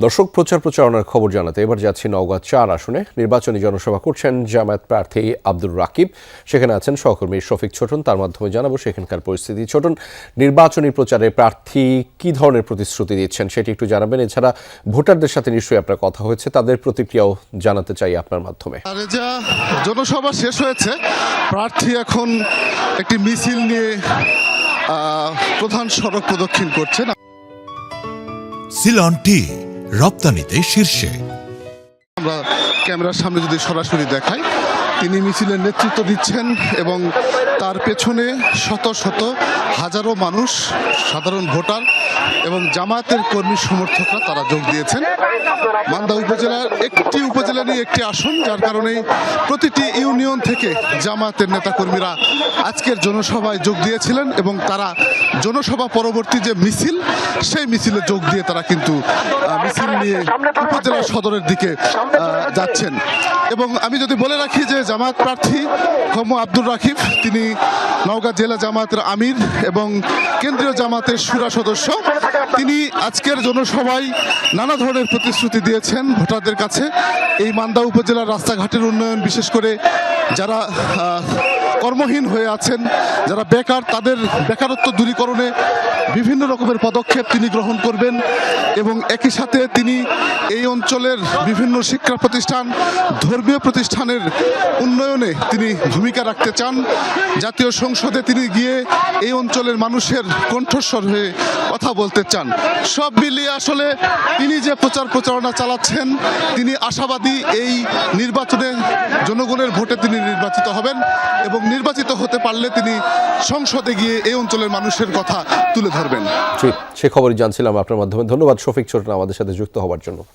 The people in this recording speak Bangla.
দর্শক, প্রচারণার খবর জানাতে এবার যাচ্ছি নওগাঁ ৪ আসনে। নির্বাচনী জনসভা করছেন জামায়াত প্রার্থী আব্দুর রাকিব। সেখানে আছেন সহকর্মী শফিক ছোটন। তার মাধ্যমে জানাবো সেখানকার পরিস্থিতি। ছোটন, নির্বাচনী প্রচারে প্রার্থী কি ধরনের প্রতিশ্রুতি দিচ্ছেন সেটি একটু জানাবেন। এছাড়া ভোটারদের সাথে নিশ্চয়ই আপনার কথা হয়েছে, তাদের প্রতিক্রিয়াও জানাতে চাই আপনার মাধ্যমে। জনসভা শেষ হয়েছে, প্রার্থী এখন একটি মিছিল নিয়ে প্রধান সড়ক প্রদক্ষিণ করছেন। সিলন টি রপ্তানিতে শীর্ষে। আমরা ক্যামেরার সামনে যদি সরাসরি দেখাই, তিনি মিছিলের নেতৃত্ব দিচ্ছেন এবং তার পেছনে শত শত হাজারো মানুষ, সাধারণ ভোটার এবং জামায়াতের কর্মী সমর্থকরা তারা যোগ দিয়েছেন। মান্দা উপজেলার একটি উপজেলা নিয়ে একটি আসন, যার কারণে প্রতিটি ইউনিয়ন থেকে জামায়াতের নেতাকর্মীরা আজকের জনসভায় যোগ দিয়েছিলেন এবং তারা জনসভা পরবর্তী যে মিছিল, সেই মিছিলে যোগ দিয়ে তারা কিন্তু মিছিল নিয়ে উপজেলা সদরের দিকে যাচ্ছেন। এবং আমি যদি বলে রাখি যে জামায়াত প্রার্থী আব্দুর রাকিব, তিনি নওগাঁ জেলা জামায়াতের আমির এবং কেন্দ্রীয় জামায়াতের শুরা সদস্য। তিনি আজকের জনসভায় নানা ধরনের প্রতিশ্রুতি দিয়েছেন ভোটারদের কাছে। এই মান্দা উপজেলার রাস্তাঘাটের উন্নয়ন, বিশেষ করে যারা কর্মহীন হয়ে আছেন, যারা বেকার, তাদের বেকারত্ব দূরীকরণে বিভিন্ন রকমের পদক্ষেপ তিনি গ্রহণ করবেন এবং একই সাথে তিনি এই অঞ্চলের বিভিন্ন শিক্ষা প্রতিষ্ঠান, ধর্মীয় প্রতিষ্ঠানের উন্নয়নে তিনি ভূমিকা রাখতে চান। জাতীয় সংসদে তিনি গিয়ে এই অঞ্চলের মানুষের কণ্ঠস্বর হয়ে কথা বলতে চান। সব মিলিয়ে আসলে তিনি যে প্রচারণা চালাচ্ছেন, তিনি আশাবাদী এই নির্বাচনে জনগণের ভোটে তিনি নির্বাচিত হবেন এবং নির্বাচিত হতে পারলে তিনি সংসদে গিয়ে এই অঞ্চলের মানুষের কথা তুলে ধরবেন। সে খবরই জানছিলাম আপনার মাধ্যমে। ধন্যবাদ শফিক ছোটন আমাদের সাথে যুক্ত হওয়ার জন্য।